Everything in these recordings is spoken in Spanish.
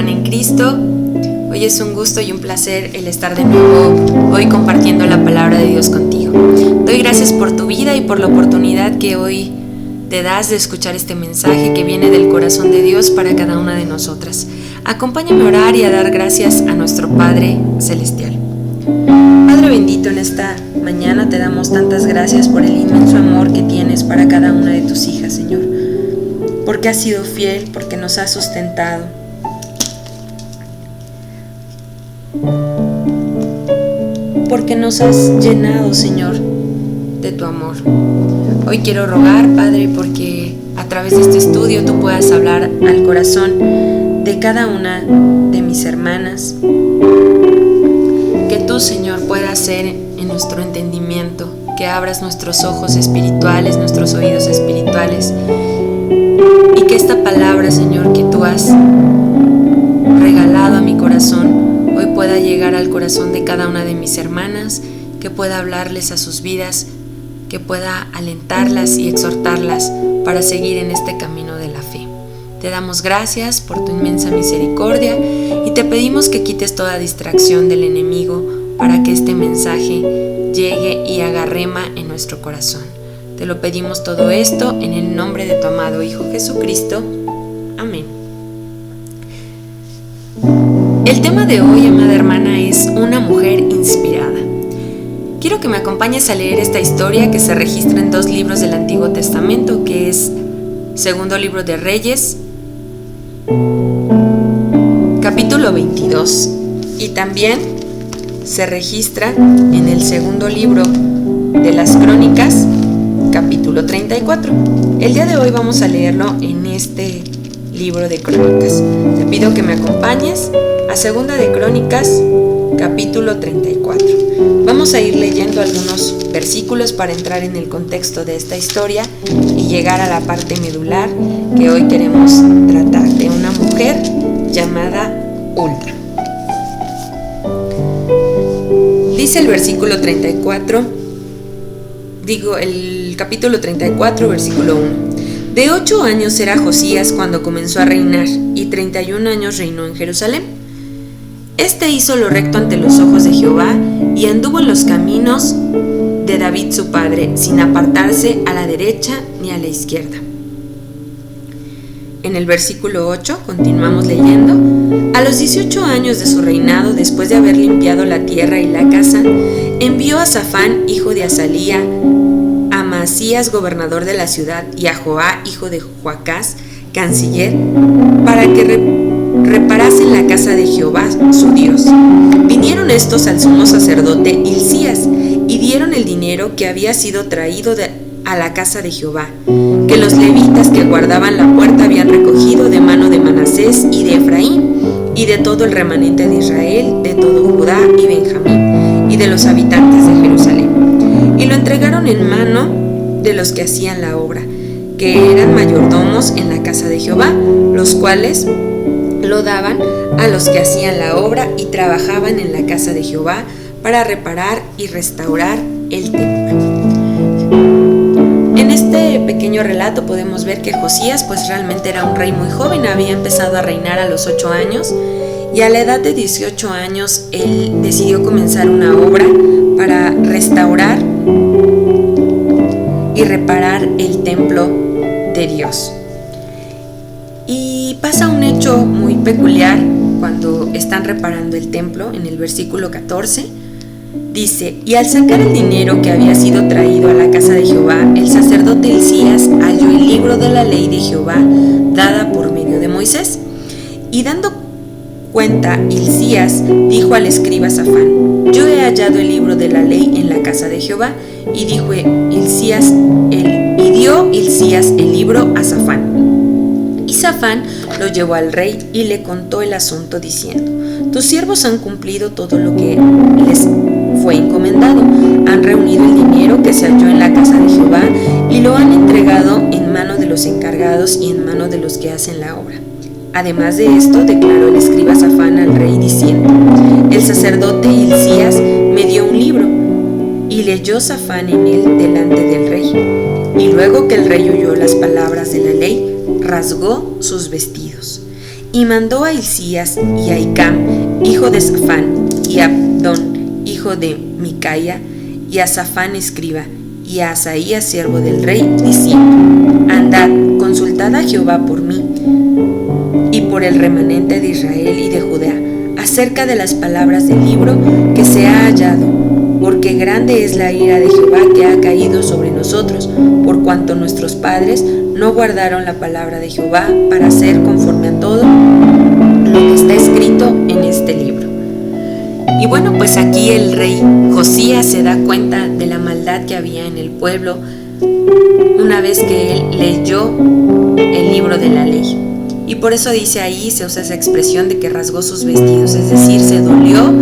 hermana en Cristo. Hoy es un gusto y un placer el estar de nuevo hoy compartiendo la palabra de Dios contigo. Doy gracias por tu vida y por la oportunidad que hoy te das de escuchar este mensaje que viene del corazón de Dios para cada una de nosotras. Acompáñame a orar y a dar gracias a nuestro Padre Celestial. Padre bendito, en esta mañana te damos tantas gracias por el inmenso amor que tienes para cada una de tus hijas, Señor. Porque has sido fiel, porque nos has sustentado. Porque nos has llenado, Señor, de tu amor. Hoy quiero rogar, Padre, porque a través de este estudio tú puedas hablar al corazón de cada una de mis hermanas. Que tú, Señor, puedas ser en nuestro entendimiento, que abras nuestros ojos espirituales, nuestros oídos espirituales, y que esta palabra, Señor, que tú has regalado a mi corazón, hoy pueda llegar al corazón de cada una de mis hermanas, que pueda hablarles a sus vidas, que pueda alentarlas y exhortarlas para seguir en este camino de la fe. Te damos gracias por tu inmensa misericordia y te pedimos que quites toda distracción del enemigo para que este mensaje llegue y haga rema en nuestro corazón. Te lo pedimos todo esto en el nombre de tu amado Hijo Jesucristo. Amén. El tema de hoy, amada hermana, es una mujer inspirada. Quiero que me acompañes a leer esta historia que se registra en 2 libros del Antiguo Testamento, que es Segundo Libro de Reyes, capítulo 22, y también se registra en el segundo libro de las Crónicas, capítulo 34. El día de hoy vamos a leerlo en este libro de Crónicas. Te pido que me acompañes a Segunda de Crónicas, capítulo 34. Vamos a ir leyendo algunos versículos para entrar en el contexto de esta historia y llegar a la parte medular que hoy queremos tratar, de una mujer llamada Hulda. Dice el versículo 34, el capítulo 34, versículo 1. De 8 años era Josías cuando comenzó a reinar, y 31 años reinó en Jerusalén. Este hizo lo recto ante los ojos de Jehová, y anduvo en los caminos de David su padre, sin apartarse a la derecha ni a la izquierda. En el versículo 8 continuamos leyendo. A los 18 años de su reinado, después de haber limpiado la tierra y la casa, envió a Safán, hijo de Azalía, a Maasías, gobernador de la ciudad, y a Joá, hijo de Joacás, canciller, para que reparasen la casa de Jehová, su Dios. Vinieron estos al sumo sacerdote Hilcías, y dieron el dinero que había sido traído a la casa de Jehová, que los levitas que guardaban la puerta habían recogido de mano de Manasés y de Efraín, y de todo el remanente de Israel, de todo Judá y Benjamín, y de los habitantes de Jerusalén. Y lo entregaron en mano de los que hacían la obra, que eran mayordomos en la casa de Jehová, los cuales lo daban a los que hacían la obra y trabajaban en la casa de Jehová para reparar y restaurar el templo. En este pequeño relato podemos ver que Josías pues realmente era un rey muy joven, había empezado a reinar a los 8 años y a la edad de 18 años él decidió comenzar una obra para restaurar y reparar el templo de Dios. Y pasa un hecho muy peculiar cuando están reparando el templo. En el versículo 14 dice: y al sacar el dinero que había sido traído a la casa de Jehová, el sacerdote Hilcías halló el libro de la ley de Jehová dada por medio de Moisés. Y dando cuenta, Hilcías dijo al escriba Safán: yo he hallado el libro de la ley en la casa de Jehová. Y dio Hilcías el libro a Safán. Y Safán lo llevó al rey y le contó el asunto diciendo: tus siervos han cumplido todo lo que les fue encomendado, han reunido el dinero que se halló en la casa de Jehová y lo han entregado en mano de los encargados y en mano de los que hacen la obra. Además de esto, declaró el escriba Safán al rey diciendo: el sacerdote Hilcías me dio un libro, y leyó Safán en él delante del rey. Y luego que el rey oyó las palabras de la ley, rasgó sus vestidos. Y mandó a Hilcías y a Hicam, hijo de Safán, y a Abdón, hijo de Micaía, y a Safán escriba, y a Asaías siervo del rey, diciendo: Andad, consultad a Jehová por mí y por el remanente de Israel y de Judá, acerca de las palabras del libro que se ha hallado, porque grande es la ira de Jehová que ha caído sobre nosotros, por cuanto nuestros padres no guardaron la palabra de Jehová para hacer conforme a todo lo que está escrito en este libro. Y bueno, pues aquí el rey Josías se da cuenta de la maldad que había en el pueblo una vez que él leyó el libro de la ley. Y por eso dice ahí, se usa esa expresión de que rasgó sus vestidos, es decir, se dolió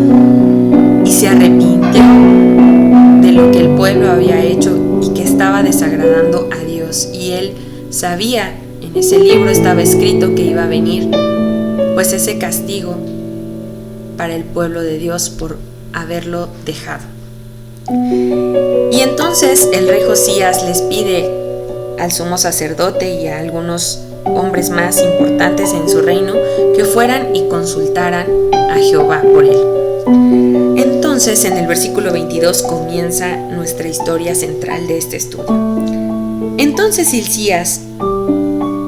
y se arrepintió de lo que el pueblo había hecho y que estaba desagradando a Dios. Y él sabía, en ese libro estaba escrito que iba a venir pues ese castigo para el pueblo de Dios por haberlo dejado. Y entonces el rey Josías les pide al sumo sacerdote y a algunos hombres más importantes en su reino que fueran y consultaran a Jehová por él. Entonces en el versículo 22 comienza nuestra historia central de este estudio. Entonces Hilcías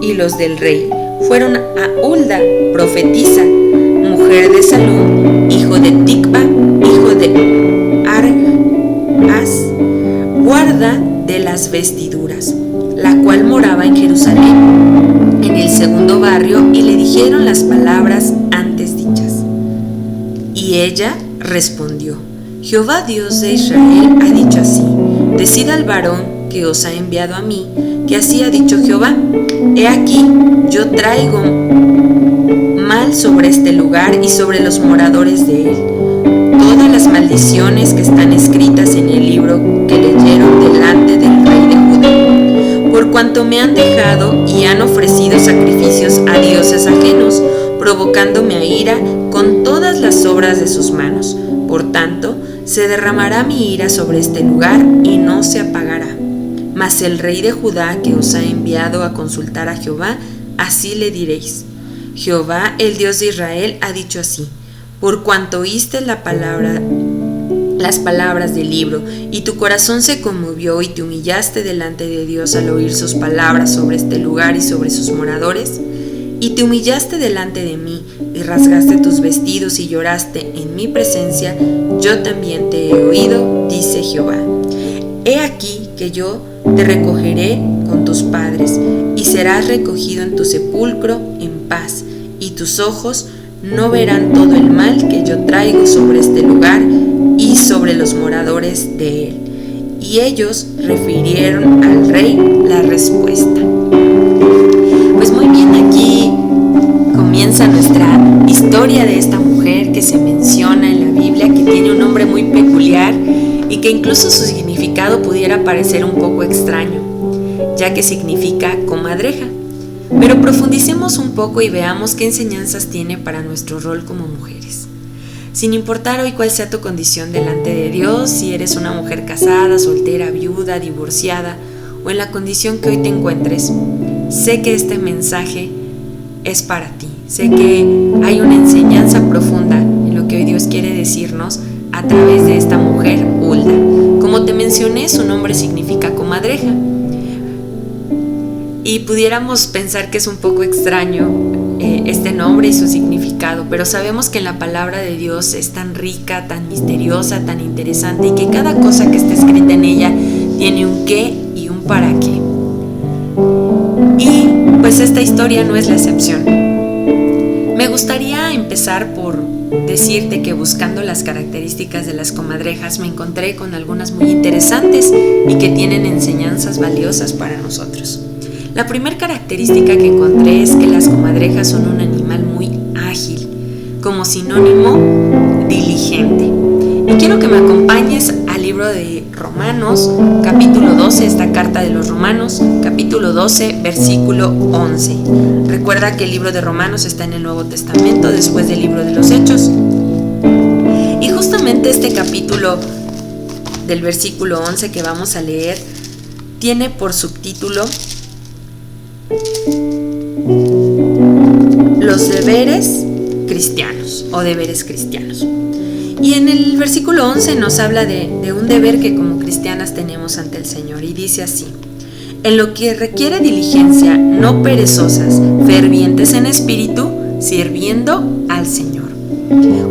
y los del rey fueron a Hulda, profetisa, mujer de Salum, hijo de Ticva, hijo de Arhas, guarda de las vestiduras, la cual moraba en Jerusalén, en el segundo barrio, y le dijeron las palabras antes dichas. Y ella respondió: Jehová Dios de Israel ha dicho así: decid al varón que os ha enviado a mí, que así ha dicho Jehová: he aquí, yo traigo mal sobre este lugar y sobre los moradores de él, todas las maldiciones que están escritas en el libro que leyeron delante del rey de Judá, por cuanto me han dejado y han ofrecido sacrificios a dioses ajenos, provocándome a ira con todas las obras de sus manos. Por tanto, se derramará mi ira sobre este lugar y no se apagará. Mas el rey de Judá que os ha enviado a consultar a Jehová, así le diréis: Jehová, el Dios de Israel, ha dicho así: por cuanto oíste las palabras del libro, y tu corazón se conmovió y te humillaste delante de Dios al oír sus palabras sobre este lugar y sobre sus moradores, y te humillaste delante de mí, y rasgaste tus vestidos y lloraste en mi presencia, yo también te he oído, dice Jehová. He aquí que yo te recogeré con tus padres, y serás recogido en tu sepulcro en paz, y tus ojos no verán todo el mal que yo traigo sobre este lugar y sobre los moradores de él. Y ellos refirieron al rey la respuesta. Pues muy bien, aquí comienza nuestra historia de esta mujer que se menciona en la Biblia, que tiene un nombre muy peculiar y que incluso su significado pudiera parecer un poco extraño, ya que significa comadreja. Pero profundicemos un poco y veamos qué enseñanzas tiene para nuestro rol como mujeres. Sin importar hoy cuál sea tu condición delante de Dios, si eres una mujer casada, soltera, viuda, divorciada o en la condición que hoy te encuentres, sé que este mensaje es para ti. Sé que hay una enseñanza profunda en lo que hoy Dios quiere decirnos a través de esta mujer, Hulda. Como te mencioné, su nombre significa comadreja. Y pudiéramos pensar que es un poco extraño este nombre y su significado, pero sabemos que en la palabra de Dios es tan rica, tan misteriosa, tan interesante, y que cada cosa que está escrita en ella tiene un qué y un para qué. Y pues esta historia no es la excepción. Me gustaría empezar por decirte que buscando las características de las comadrejas me encontré con algunas muy interesantes y que tienen enseñanzas valiosas para nosotros. La primera característica que encontré es que las comadrejas son un animal muy ágil, como sinónimo diligente. Y quiero que me acompañes al libro de Romanos, capítulo 12, esta carta de los Romanos, capítulo 12, versículo 11. Recuerda que el libro de Romanos está en el Nuevo Testamento, después del libro de los Hechos. Y justamente este capítulo del versículo 11 que vamos a leer tiene por subtítulo los deberes cristianos o deberes cristianos. Y en el versículo 11 nos habla de un deber que como cristianas tenemos ante el Señor y dice así: en lo que requiere diligencia, no perezosas, fervientes en espíritu, sirviendo al Señor.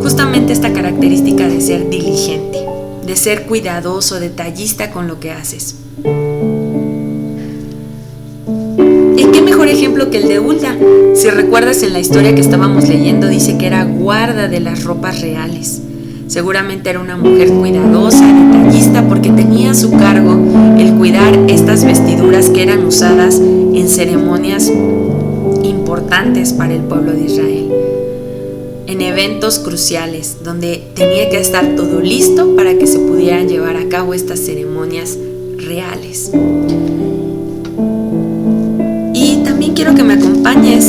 Justamente esta característica de ser diligente, de ser cuidadoso, detallista con lo que haces. ¿Y qué mejor ejemplo que el de Hulda? Si recuerdas, en la historia que estábamos leyendo dice que era guarda de las ropas reales. Seguramente era una mujer cuidadosa, detallista, porque tenía a su cargo el cuidar estas vestiduras que eran usadas en ceremonias importantes para el pueblo de Israel, en eventos cruciales donde tenía que estar todo listo para que se pudieran llevar a cabo estas ceremonias reales. Y también quiero que me acompañes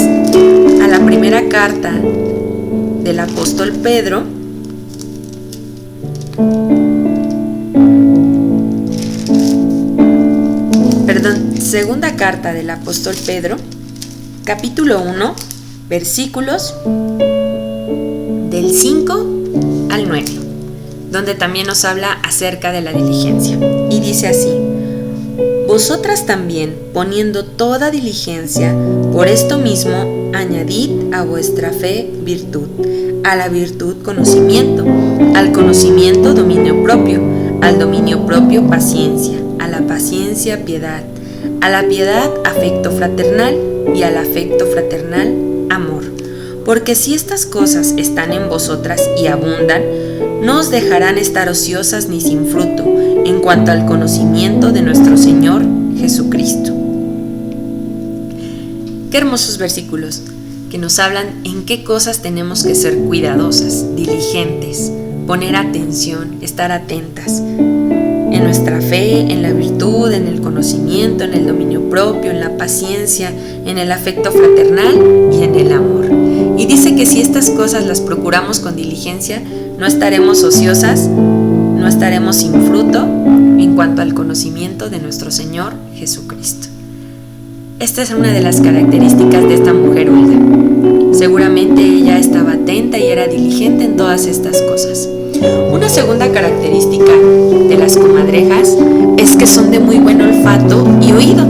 a la primera carta del apóstol Pedro, segunda carta del apóstol Pedro, capítulo 1, versículos del 5 al 9, donde también nos habla acerca de la diligencia. Y dice así: vosotras también, poniendo toda diligencia, por esto mismo, añadid a vuestra fe virtud, a la virtud conocimiento, al conocimiento dominio propio, al dominio propio paciencia, a la paciencia piedad, a la piedad afecto fraternal y al afecto fraternal amor. Porque si estas cosas están en vosotras y abundan, no os dejarán estar ociosas ni sin fruto en cuanto al conocimiento de nuestro Señor Jesucristo. Qué hermosos versículos que nos hablan en qué cosas tenemos que ser cuidadosas, diligentes, poner atención, estar atentas. En nuestra fe, en la virtud, en el conocimiento, en el dominio propio, en la paciencia, en el afecto fraternal y en el amor. Y dice que si estas cosas las procuramos con diligencia, no estaremos ociosas, no estaremos sin fruto en cuanto al conocimiento de nuestro Señor Jesucristo. Esta es una de las características de esta mujer Hulda. Seguramente ella estaba atenta y era diligente en todas estas cosas. Una segunda característica de las comadrejas es que son de muy buen olfato y oído.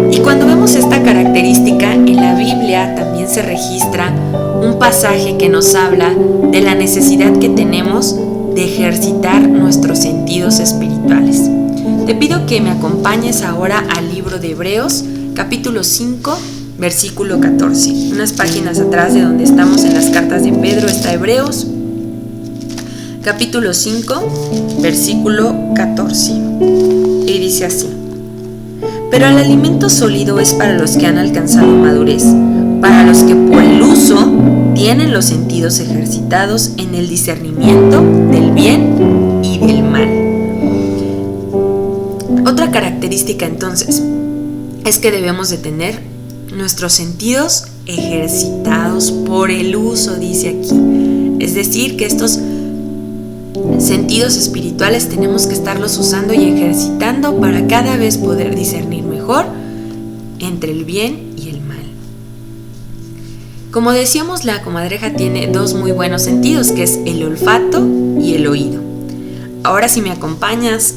Y cuando vemos esta característica, en la Biblia también se registra un pasaje que nos habla de la necesidad que tenemos de ejercitar nuestros sentidos espirituales. Te pido que me acompañes ahora al libro de Hebreos, capítulo 5, versículo 14. Unas páginas atrás de donde estamos en las cartas de Pedro está Hebreos, capítulo 5, versículo 14. Y dice así: pero el alimento sólido es para los que han alcanzado madurez, para los que por el uso tienen los sentidos ejercitados en el discernimiento del bien y del mal. Otra característica entonces es que debemos de tener nuestros sentidos ejercitados por el uso, dice aquí. Es decir, que estos sentidos espirituales tenemos que estarlos usando y ejercitando para cada vez poder discernir mejor entre el bien y el mal. Como decíamos, la comadreja tiene dos muy buenos sentidos, que es el olfato y el oído. Ahora, si me acompañas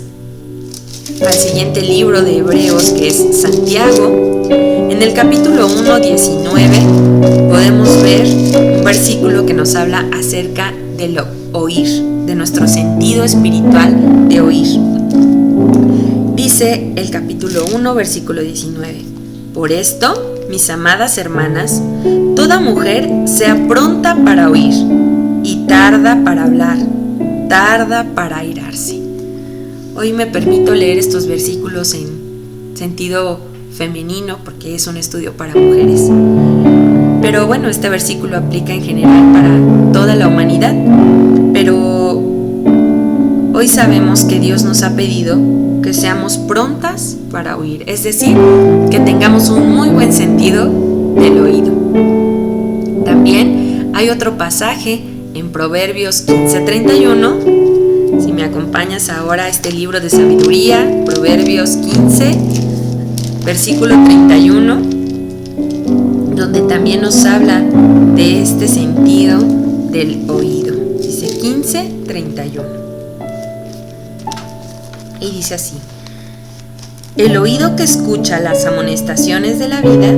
al siguiente libro de Hebreos, que es Santiago, en el capítulo 1, 19, podemos ver un versículo que nos habla acerca del oír, de nuestro sentido espiritual de oír. Dice el capítulo 1, versículo 19: por esto, mis amadas hermanas, toda mujer sea pronta para oír y tarda para hablar, tarda para airarse. Hoy me permito leer estos versículos en sentido femenino porque es un estudio para mujeres. Pero bueno, este versículo aplica en general para toda la humanidad. Pero hoy sabemos que Dios nos ha pedido que seamos prontas para oír, es decir, que tengamos un muy buen sentido del oído. También hay otro pasaje en Proverbios 15:31. Si me acompañas ahora a este libro de sabiduría, Proverbios 15, versículo 31, donde también nos habla de este sentido del oído. Dice 15:31. Y dice así: el oído que escucha las amonestaciones de la vida,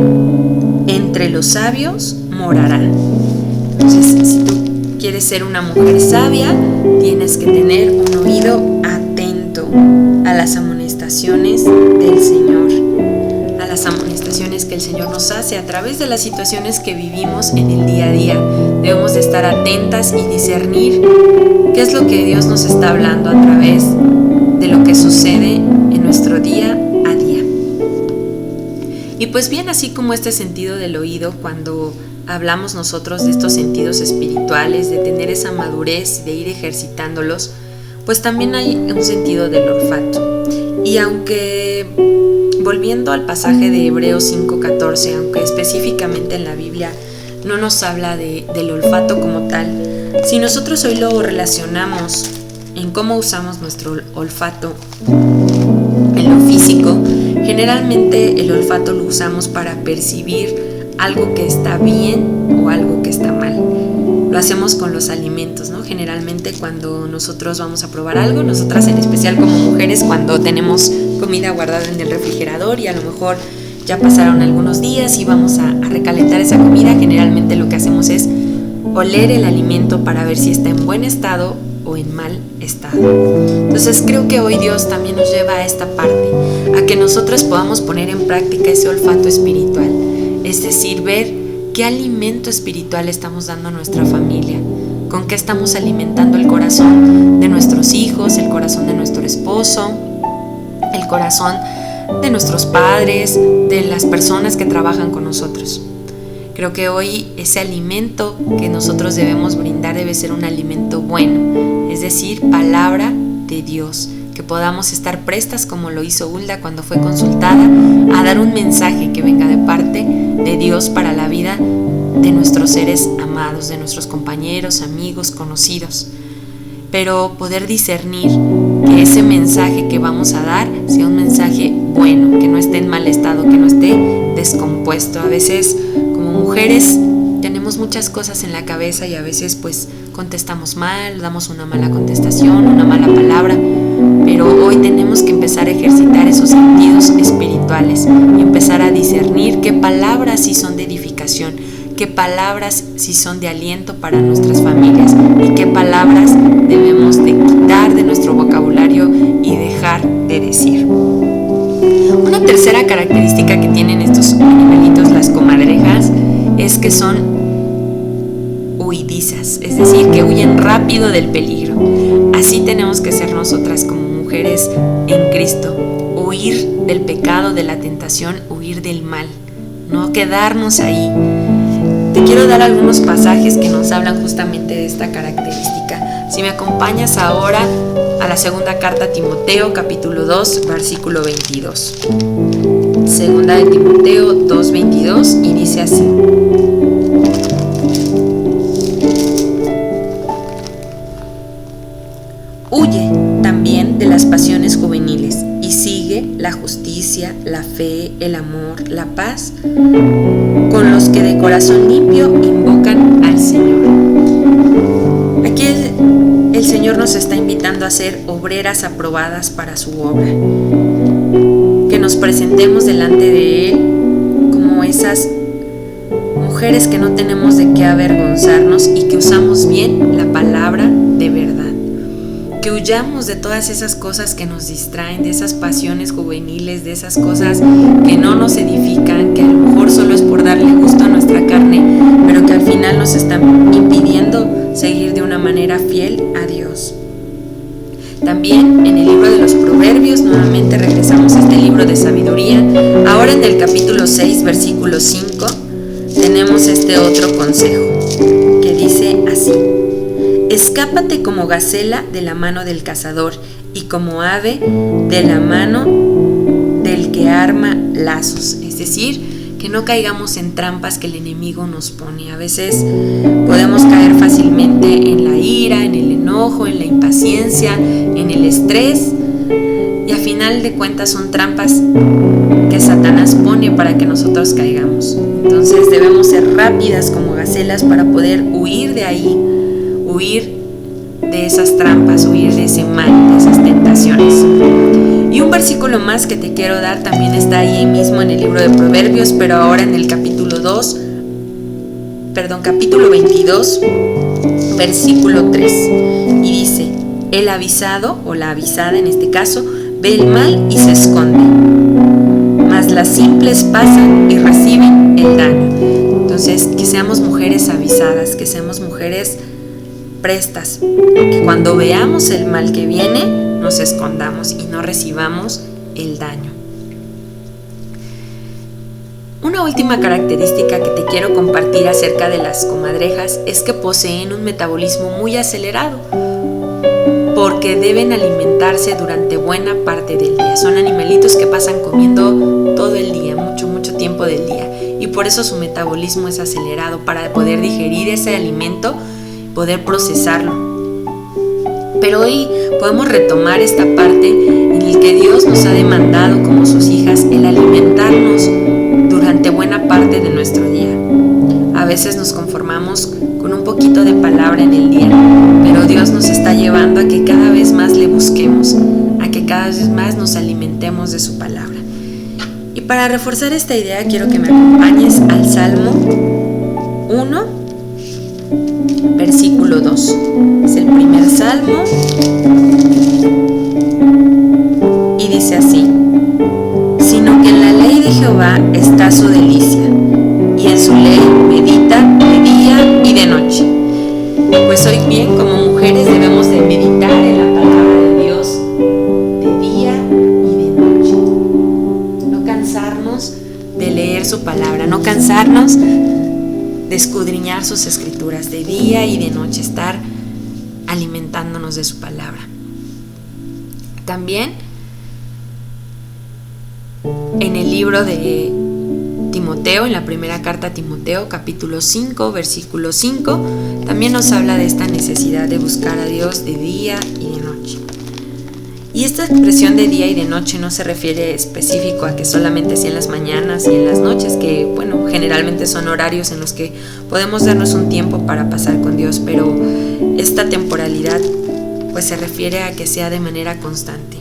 entre los sabios morará. Entonces, si tú quieres ser una mujer sabia, tienes que tener un oído atento a las amonestaciones del Señor, a las amonestaciones que el Señor nos hace a través de las situaciones que vivimos en el día a día. Debemos de estar atentas y discernir qué es lo que Dios nos está hablando a través de lo que sucede en nuestro día a día. Y pues bien, así como este sentido del oído, cuando hablamos nosotros de estos sentidos espirituales, de tener esa madurez, de ir ejercitándolos, pues también hay un sentido del olfato. Y aunque, volviendo al pasaje de Hebreos 5:14, aunque específicamente en la Biblia no nos habla del olfato como tal, si nosotros hoy lo relacionamos en cómo usamos nuestro olfato en lo físico, generalmente el olfato lo usamos para percibir algo que está bien o algo que está mal. Lo hacemos con los alimentos, ¿no? Generalmente cuando nosotros vamos a probar algo, nosotras en especial como mujeres, cuando tenemos comida guardada en el refrigerador y a lo mejor ya pasaron algunos días y vamos a recalentar esa comida, generalmente lo que hacemos es oler el alimento para ver si está en buen estado o en mal estado. Entonces creo que hoy Dios también nos lleva a esta parte, a que nosotros podamos poner en práctica ese olfato espiritual. Es decir, ver qué alimento espiritual estamos dando a nuestra familia, con qué estamos alimentando el corazón de nuestros hijos, el corazón de nuestro esposo, el corazón de nuestros padres, de las personas que trabajan con nosotros. Creo que hoy ese alimento que nosotros debemos brindar debe ser un alimento bueno, es decir, palabra de Dios, que podamos estar prestas como lo hizo Hulda cuando fue consultada, a dar un mensaje que venga de parte de Dios para la vida de nuestros seres amados, de nuestros compañeros, amigos, conocidos. Pero poder discernir que ese mensaje que vamos a dar sea un mensaje bueno, que no esté en mal estado, que no esté descompuesto. A veces como mujeres tenemos muchas cosas en la cabeza y a veces pues contestamos mal, damos una mala contestación, una mala palabra, pero hoy tenemos que empezar a ejercitar esos sentidos espirituales y empezar a discernir qué palabras sí son de edificación, qué palabras sí son de aliento para nuestras familias y qué palabras debemos de quitar de nuestro vocabulario y dejar de decir. Una tercera característica que tienen estos animalitos, las comadrejas, es que son huidizas, es decir, que huyen rápido del peligro. Así tenemos que ser nosotras como mujeres en Cristo, huir del pecado, de la tentación, huir del mal, no quedarnos ahí. Te quiero dar algunos pasajes que nos hablan justamente de esta característica. Si me acompañas ahora a la segunda carta a Timoteo, capítulo 2, versículo 22. Segunda de Timoteo 2:22, y dice así: huye también de las pasiones juveniles y sigue la justicia, la fe, el amor, la paz, con los que de corazón limpio invocan al Señor. Aquí el Señor nos está invitando a ser obreras aprobadas para su obra, que nos presentemos delante de Él como esas mujeres que no tenemos de qué avergonzarnos y que usamos bien la palabra de verdad. Que huyamos de todas esas cosas que nos distraen, de esas pasiones juveniles, de esas cosas que no nos edifican, que a lo mejor solo es por darle gusto a nuestra carne, pero que al final nos están impidiendo seguir de una manera fiel a Dios. También en el libro de los Proverbios, nuevamente regresamos a este libro de sabiduría. Ahora en el capítulo 6, versículo 5, tenemos este otro consejo que dice así: escápate como gacela de la mano del cazador y como ave de la mano del que arma lazos. Es decir, que no caigamos en trampas que el enemigo nos pone. A veces podemos caer fácilmente en la ira, en el enojo, en la impaciencia, en el estrés, y a final de cuentas son trampas que Satanás pone para que nosotros caigamos. Entonces debemos rápidas como gacelas para poder huir de ahí, huir de esas trampas, huir de ese mal, de esas tentaciones. Y un versículo más que te quiero dar también está ahí mismo en el libro de Proverbios, pero ahora en el capítulo 22, versículo 3. Y dice: el avisado, o la avisada en este caso, ve el mal y se esconde, mas las simples pasan y reciben el daño. Entonces, que seamos mujeres avisadas, que seamos mujeres prestas, que cuando veamos el mal que viene, nos escondamos y no recibamos el daño. Una última característica que te quiero compartir acerca de las comadrejas es que poseen un metabolismo muy acelerado, porque deben alimentarse durante buena parte del día. Son animalitos que pasan comiendo todo el día, mucho tiempo del día, y por eso su metabolismo es acelerado para poder digerir ese alimento, poder procesarlo. Pero hoy podemos retomar esta parte en la que Dios nos ha demandado como sus hijas el alimentarnos durante buena parte de nuestro día. A veces nos conformamos con un poquito de palabra en el día, pero Dios nos está llevando a que cada vez más le busquemos, a que cada vez más nos alimentemos de su palabra. Y para reforzar esta idea quiero que me acompañes al Salmo 1, versículo 2. Es el primer salmo y dice así: sino que en la ley de Jehová está su delicia, y en su ley medita de día y de noche. Pues hoy bien, como mujeres debemos de meditar en la palabra de Dios de día y de noche. No cansarnos de leer su palabra, no cansarnos de escudriñar sus escrituras de día y de noche, estar alimentándonos de su palabra. También en el libro de Timoteo, en la primera carta a Timoteo, capítulo 5, versículo 5, también nos habla de esta necesidad de buscar a Dios de día y de noche. Y esta expresión de día y de noche no se refiere específico a que solamente sea en las mañanas y en las noches, que bueno, generalmente son horarios en los que podemos darnos un tiempo para pasar con Dios, pero esta temporalidad pues se refiere a que sea de manera constante.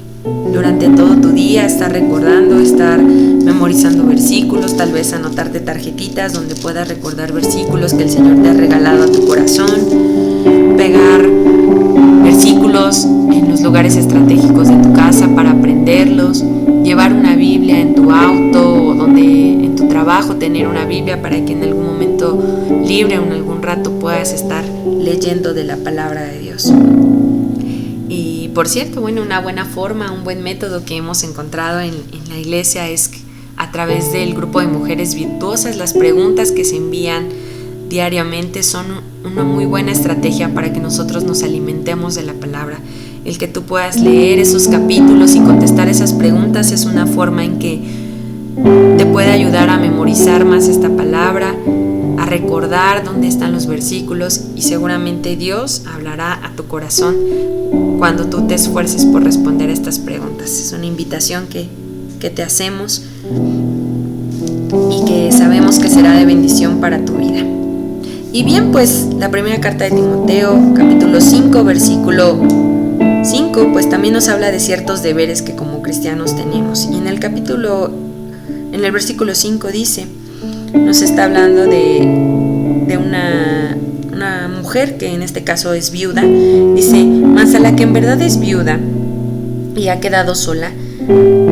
Durante todo tu día estar recordando, estar memorizando versículos, tal vez anotarte tarjetitas donde puedas recordar versículos que el Señor te ha regalado a tu corazón, pegar versículos en los lugares estratégicos de tu casa para aprenderlos, llevar una Biblia en tu auto o donde en tu trabajo tener una Biblia para que en algún momento libre o en algún rato puedas estar leyendo de la palabra de Dios. Y por cierto, bueno, una buena forma, un buen método que hemos encontrado en la iglesia es a través del grupo de mujeres virtuosas. Las preguntas que se envían diariamente son una muy buena estrategia para que nosotros nos alimentemos de la palabra. El que tú puedas leer esos capítulos y contestar esas preguntas es una forma en que te puede ayudar a memorizar más esta palabra, a recordar dónde están los versículos, y seguramente Dios hablará a tu corazón cuando tú te esfuerces por responder a estas preguntas. Es una invitación que te hacemos y que sabemos que será de bendición para tu vida. Y bien, pues la primera carta de Timoteo, capítulo 5, versículo 5, pues también nos habla de ciertos deberes que como cristianos tenemos. Y en el versículo 5 dice, nos está hablando de una mujer que en este caso es viuda. Dice: mas a la que en verdad es viuda y ha quedado sola,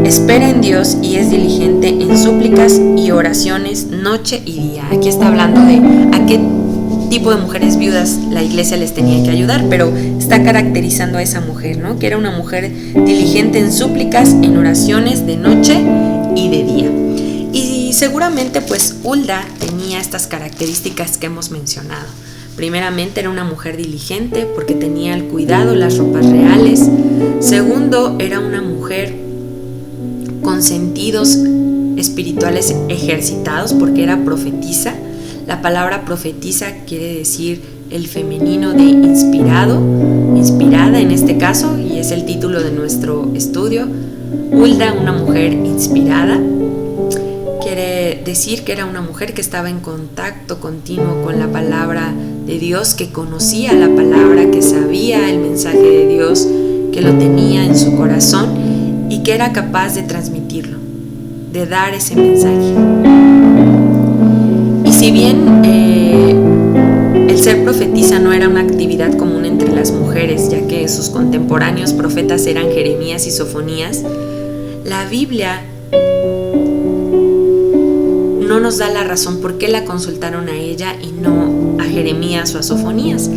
espera en Dios y es diligente en súplicas y oraciones noche y día. Aquí está hablando de a qué tipo de mujeres viudas la iglesia les tenía que ayudar, pero está caracterizando a esa mujer, ¿no? Que era una mujer diligente en súplicas, en oraciones de noche y de día. Y seguramente pues Hulda tenía estas características que hemos mencionado. Primeramente, era una mujer diligente porque tenía el cuidado, las ropas reales. Segundo, era una mujer con sentidos espirituales ejercitados porque era profetisa. La palabra profetisa quiere decir el femenino de inspirado, inspirada en este caso, y es el título de nuestro estudio. Hulda, una mujer inspirada, quiere decir que era una mujer que estaba en contacto continuo con la palabra de Dios, que conocía la palabra, que sabía el mensaje de Dios, que lo tenía en su corazón y que era capaz de transmitirlo, de dar ese mensaje. Y si bien el ser profetisa no era una actividad común entre las mujeres, ya que sus contemporáneos profetas eran Jeremías y Sofonías, la Biblia no nos da la razón por qué la consultaron a ella y no a Jeremías o a Sofonías.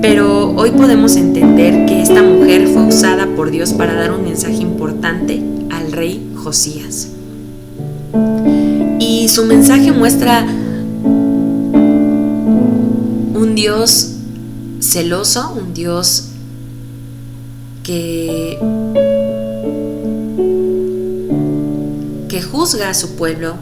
Pero hoy podemos entender que esta mujer fue usada por Dios para dar un mensaje importante al rey Josías. Y su mensaje muestra un Dios celoso, un Dios que juzga a su pueblo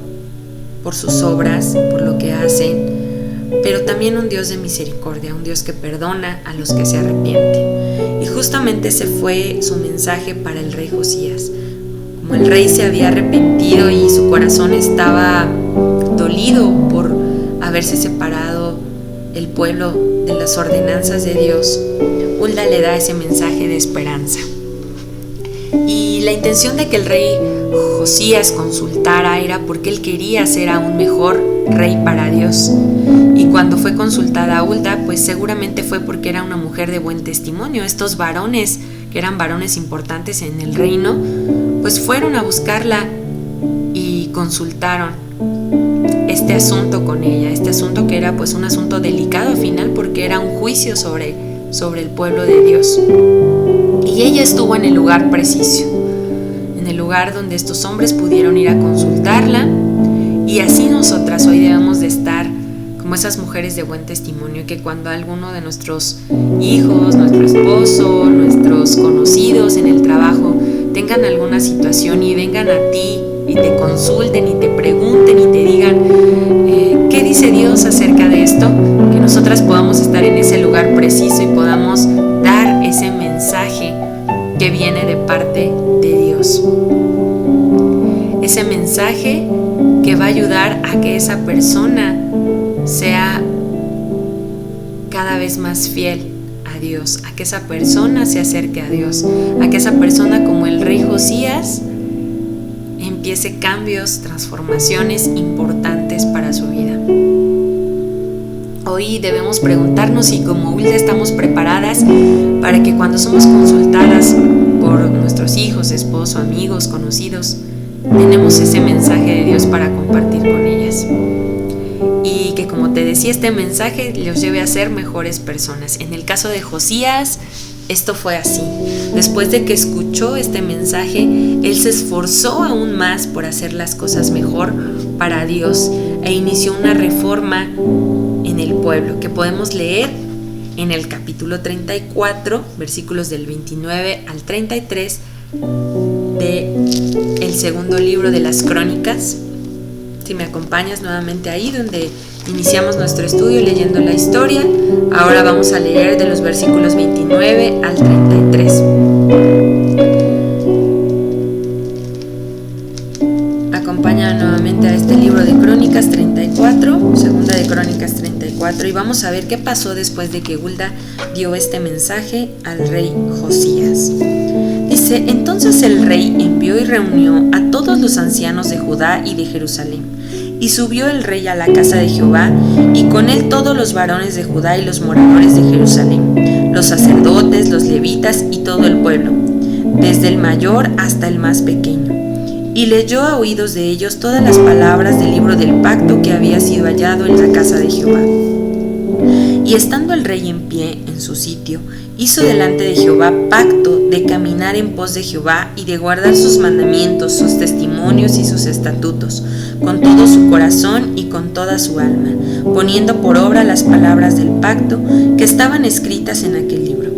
por sus obras, por lo que hacen, pero también un Dios de misericordia, un Dios que perdona a los que se arrepienten. Y justamente ese fue su mensaje para el rey Josías. Como el rey se había arrepentido y su corazón estaba dolido por haberse separado el pueblo de las ordenanzas de Dios, Hulda le da ese mensaje de esperanza. Y la intención de que el rey Josías consultara era porque él quería ser aún mejor rey para Dios. Y cuando fue consultada a Hulda, pues seguramente fue porque era una mujer de buen testimonio. Estos varones, que eran varones importantes en el reino, pues fueron a buscarla y consultaron este asunto con ella, este asunto que era pues un asunto delicado al final, porque era un juicio sobre el pueblo de Dios. Y ella estuvo en el lugar preciso, en el lugar donde estos hombres pudieron ir a consultarla. Y así nosotras hoy debemos de estar como esas mujeres de buen testimonio, que cuando alguno de nuestros hijos, nuestro esposo, nuestros conocidos en el trabajo tengan alguna situación y vengan a ti y te consulten y te pregunten y te digan ¿qué dice Dios acerca de esto? Que nosotras podamos estar en ese lugar preciso y podamos dar ese mensaje que viene de parte de Dios. Ese mensaje que va a ayudar a que esa persona sea cada vez más fiel a Dios, a que esa persona se acerque a Dios, a que esa persona, como el rey Josías, empiece cambios, transformaciones importantes para su vida. Hoy debemos preguntarnos si como Hulda estamos preparadas para que cuando somos consultadas por nuestros hijos, esposo, amigos, conocidos, tenemos ese mensaje de Dios para compartir con ellas. Y que, como te decía, este mensaje los lleve a ser mejores personas. En el caso de Josías, esto fue así. Después de que escuchó este mensaje, él se esforzó aún más por hacer las cosas mejor para Dios e inició una reforma en el pueblo, que podemos leer en el capítulo 34, versículos del 29 al 33 del segundo libro de las Crónicas. Si me acompañas nuevamente ahí donde iniciamos nuestro estudio leyendo la historia, ahora vamos a leer de los versículos 29 al 33. Acompáñame nuevamente a este libro de Crónicas 34, segunda de Crónicas 34, y vamos a ver qué pasó después de que Hulda dio este mensaje al rey Josías. Dice: entonces el rey envió y reunió a todos los ancianos de Judá y de Jerusalén. Y subió el rey a la casa de Jehová, y con él todos los varones de Judá y los moradores de Jerusalén, los sacerdotes, los levitas y todo el pueblo, desde el mayor hasta el más pequeño. Y leyó a oídos de ellos todas las palabras del libro del pacto que había sido hallado en la casa de Jehová. Y estando el rey en pie en su sitio, hizo delante de Jehová pacto de caminar en pos de Jehová y de guardar sus mandamientos, sus testimonios y sus estatutos, con todo su corazón y con toda su alma, poniendo por obra las palabras del pacto que estaban escritas en aquel libro.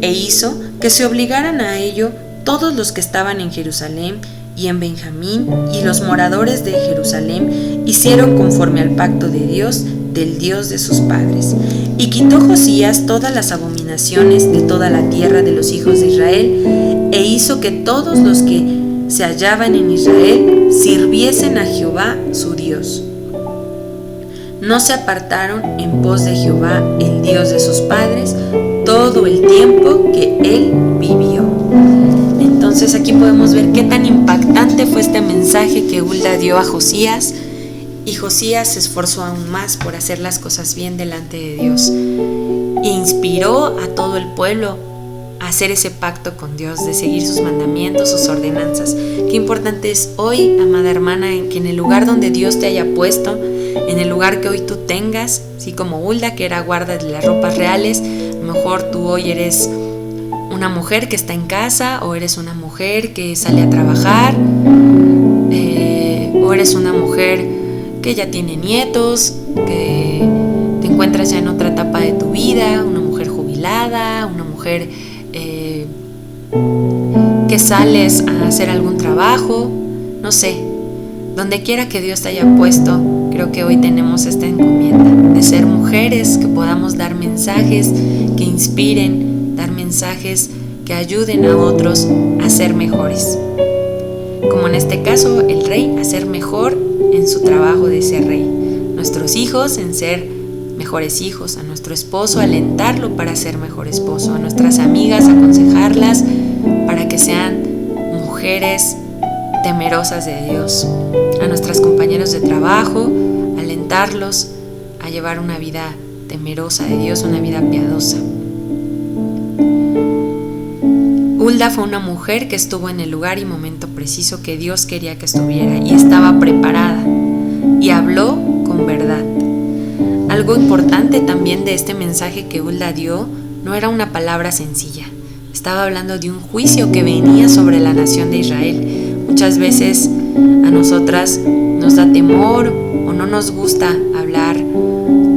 E hizo que se obligaran a ello todos los que estaban en Jerusalén y en Benjamín, y los moradores de Jerusalén hicieron conforme al pacto de Dios, del Dios de sus padres. Y quitó Josías todas las abominaciones de toda la tierra de los hijos de Israel, e hizo que todos los que se hallaban en Israel sirviesen a Jehová su Dios. No se apartaron en pos de Jehová, el Dios de sus padres, todo el tiempo que él vivió. Entonces aquí podemos ver qué tan impactante fue este mensaje que Hulda dio a Josías, y Josías se esforzó aún más por hacer las cosas bien delante de Dios. E inspiró a todo el pueblo a hacer ese pacto con Dios, de seguir sus mandamientos, sus ordenanzas. Qué importante es hoy, amada hermana, en que en el lugar donde Dios te haya puesto, en el lugar que hoy tú tengas, así como Hulda, que era guarda de las ropas reales, a lo mejor tú hoy eres una mujer que está en casa, o eres una mujer que sale a trabajar, o eres una mujer que ya tiene nietos, que te encuentras ya en otra etapa de tu vida, una mujer jubilada, una mujer que sales a hacer algún trabajo, no sé, donde quiera que Dios te haya puesto. Creo que hoy tenemos esta encomienda de ser mujeres que podamos dar mensajes que inspiren, dar mensajes que ayuden a otros a ser mejores. Como en este caso, el rey a ser mejor en su trabajo de ser rey. Nuestros hijos en ser mejores hijos, a nuestro esposo alentarlo para ser mejor esposo, a nuestras amigas aconsejarlas para que sean mujeres temerosas de Dios, a nuestros compañeros de trabajo alentarlos a llevar una vida temerosa de Dios, una vida piadosa. Hulda fue una mujer que estuvo en el lugar y momento preciso que Dios quería que estuviera, y estaba preparada y habló con verdad. Algo importante también de este mensaje que Hulda dio no era una palabra sencilla. Estaba hablando de un juicio que venía sobre la nación de Israel. Muchas veces a nosotras nos da temor o no nos gusta hablar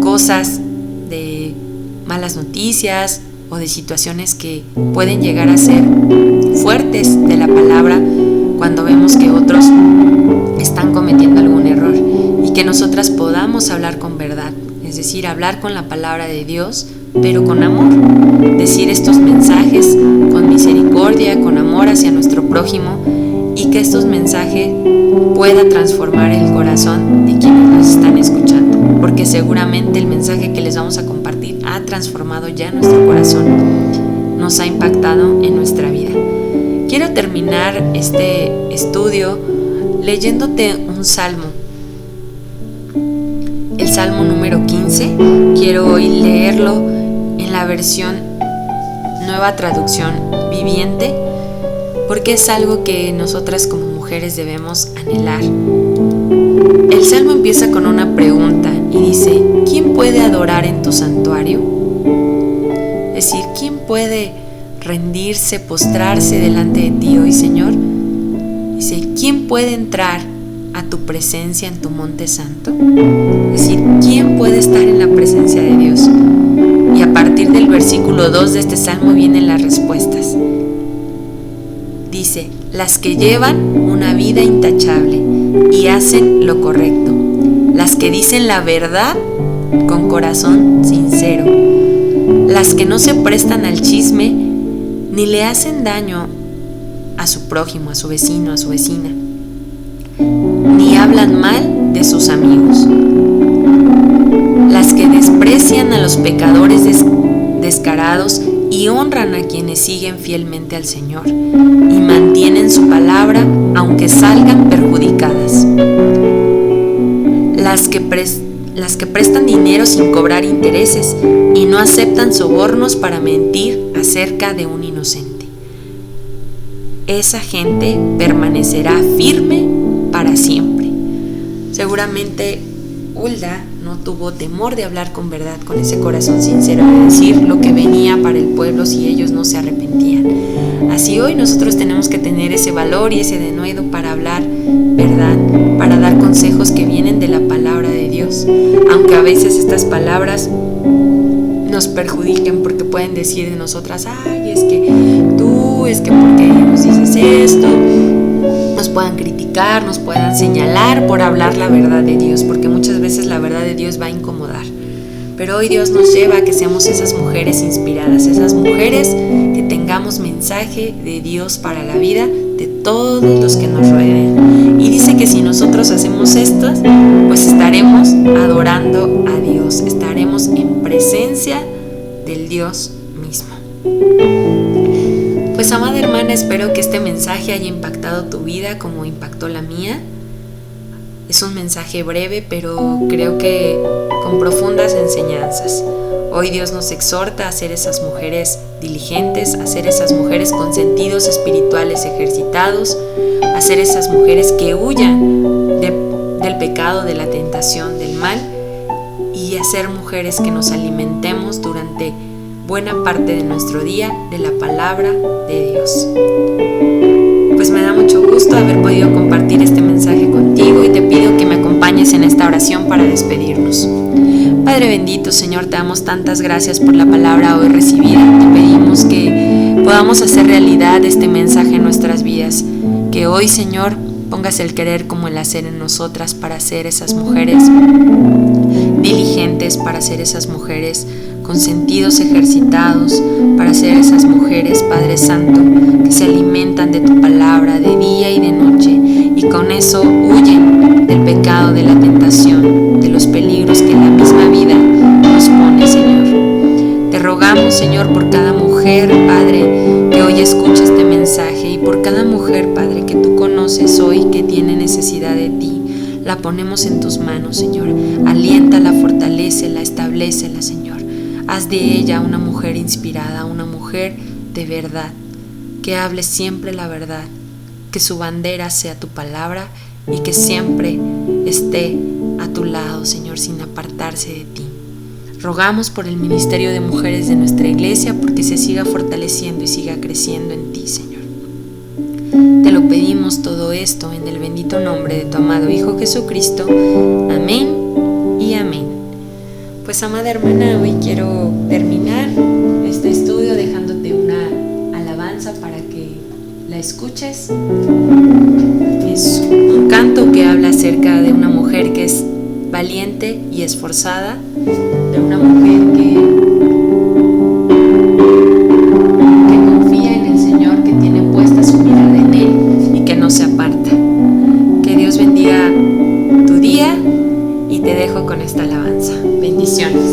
cosas de malas noticias o de situaciones que pueden llegar a ser fuertes de la palabra cuando vemos que otros están cometiendo algún error, y que nosotras podamos hablar con verdad, es decir, hablar con la palabra de Dios, pero con amor, decir estos mensajes con misericordia, con amor hacia nuestro prójimo, y que estos mensajes puedan transformar el corazón de quienes nos están escuchando, porque seguramente el mensaje que les vamos a compartir ha transformado ya nuestro corazón, nos ha impactado en nuestra vida. Quiero terminar este estudio leyéndote un salmo, el salmo número 15. Quiero hoy leerlo en la versión Nueva Traducción Viviente, porque es algo que nosotras como mujeres debemos anhelar. El salmo empieza con una pregunta y dice: ¿quién puede adorar en tu santuario? Es decir, ¿quién puede rendirse, postrarse delante de ti hoy, Señor? Dice: ¿quién puede entrar a tu presencia en tu monte santo? Es decir, ¿quién puede estar en la presencia de Dios? Y a partir del versículo 2 de este salmo vienen las respuestas. Dice: las que llevan una vida intachable y hacen lo correcto, las que dicen la verdad con corazón sincero, las que no se prestan al chisme ni le hacen daño a su prójimo, a su vecino, a su vecina, ni hablan mal de sus amigos, las que desprecian a los pecadores descarados y honran a quienes siguen fielmente al Señor y mantienen su palabra aunque salgan perjudicadas, las que prestan dinero sin cobrar intereses y no aceptan sobornos para mentir acerca de un inocente. Esa gente permanecerá firme para siempre. Seguramente Hulda no tuvo temor de hablar con verdad, con ese corazón sincero, de decir lo que venía para el pueblo si ellos no se arrepentían. Así hoy nosotros tenemos que tener ese valor y ese denuedo para hablar verdad, para dar consejos que vienen de la palabra de Dios, aunque a veces estas palabras nos perjudiquen, porque pueden decir de nosotras: ay, es que ¿por qué nos dices esto? Nos puedan criticar, nos puedan señalar por hablar la verdad de Dios, porque muchas veces la verdad de Dios va a incomodar. Pero hoy Dios nos lleva a que seamos esas mujeres inspiradas, esas mujeres que tengamos mensaje de Dios para la vida de todos los que nos rodean. Y dice que si nosotros hacemos esto, pues estaremos adorando a Dios, estaremos en presencia del Dios mismo. Pues amada hermana, espero que este mensaje haya impactado tu vida como impactó la mía. Es un mensaje breve, pero creo que con profundas enseñanzas. Hoy Dios nos exhorta a ser esas mujeres diligentes, a ser esas mujeres con sentidos espirituales ejercitados, a ser esas mujeres que huyan del pecado, de la tentación, del mal, y a ser mujeres que nos alimentemos durante buena parte de nuestro día de la palabra de Dios. Pues me da mucho gusto haber podido compartir este mensaje contigo y te pido que me acompañes en esta oración para despedirnos. Padre bendito, Señor, te damos tantas gracias por la palabra hoy recibida. Te pedimos que podamos hacer realidad este mensaje en nuestras vidas. Que hoy, Señor, pongas el querer como el hacer en nosotras para ser esas mujeres diligentes, para ser esas mujeres con sentidos ejercitados, para ser esas mujeres, Padre Santo, que se alimentan de tu palabra de día y de noche y con eso huyen del pecado, de la tentación, de los peligros que la misma vida nos pone, Señor. Te rogamos, Señor, por cada mujer, Padre, que hoy escucha este mensaje y por cada mujer, Padre, que tú conoces hoy que tiene necesidad de ti. La ponemos en tus manos, Señor. Aliéntala, fortalécela, establécela, Señor. Haz de ella una mujer inspirada, una mujer de verdad, que hable siempre la verdad, que su bandera sea tu palabra y que siempre esté a tu lado, Señor, sin apartarse de ti. Rogamos por el ministerio de mujeres de nuestra iglesia porque se siga fortaleciendo y siga creciendo en ti, Señor. Te lo pedimos todo esto en el bendito nombre de tu amado Hijo Jesucristo. Amén y amén. Pues amada hermana, hoy quiero terminar este estudio dejándote una alabanza para que la escuches. Es un canto que habla acerca de una mujer que es valiente y esforzada, de una mujer que confía en el Señor, que tiene puesta su mirada en Él y que no se aparta. Que Dios bendiga tu día y te dejo con esta alabanza. Bendiciones.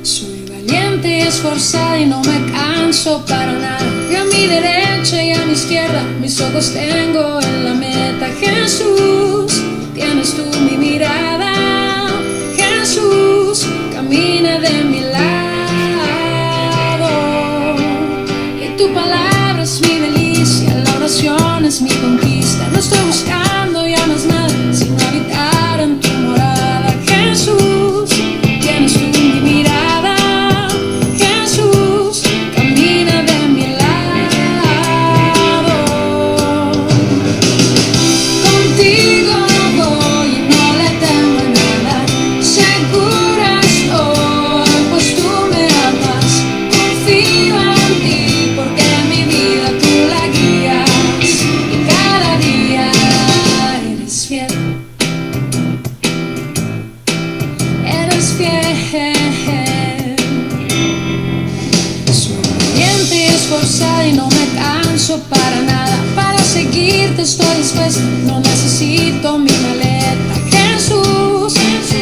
Soy valiente y esforzada y no me canso para nada. Y a mi derecha y a mi izquierda mis ojos tengo en la meta. Jesús, tienes tú mi mirada. Jesús, camina de mi lado. Y tu palabra es mi delicia, la oración es mi conquista. No estoy buscando ya más nada, sino habitar en tu morada. Jesús, tienes tú mi mirada. Jesús, camina de mi lado. Contigo voy y no le temo a nada. Segura estoy, pues tú me amas. Confío en ti porque mi vida tú la guías. Y cada día eres fiel. Eres fiel. Soy valiente y esforzada y no me canso para nada. Para seguirte estoy dispuesta, no necesito mi maleta. Jesús,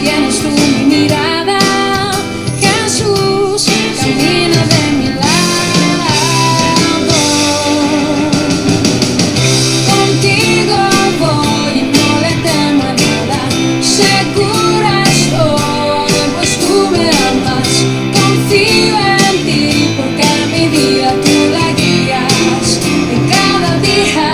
tienes tú mi mirada. Jesús, camina de mi lado. Contigo voy y no le temo a nada. Segura estoy, pues tú me amas. Confío en ti porque mi vida tú la guías. Y cada día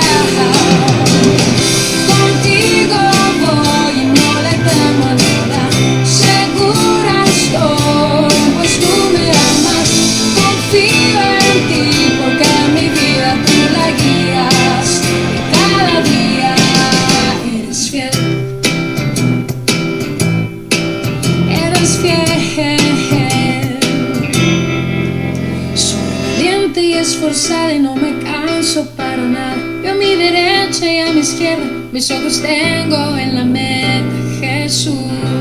contigo voy y no le temo a nada. Segura estoy, pues tú me amas. Confío en ti porque mi vida tú la guías. Y cada día eres fiel. Eres fiel. Soy valiente y esforzada y no me canso para nada. Yo a mi derecha y a mi izquierda mis ojos tengo en la meta. azul.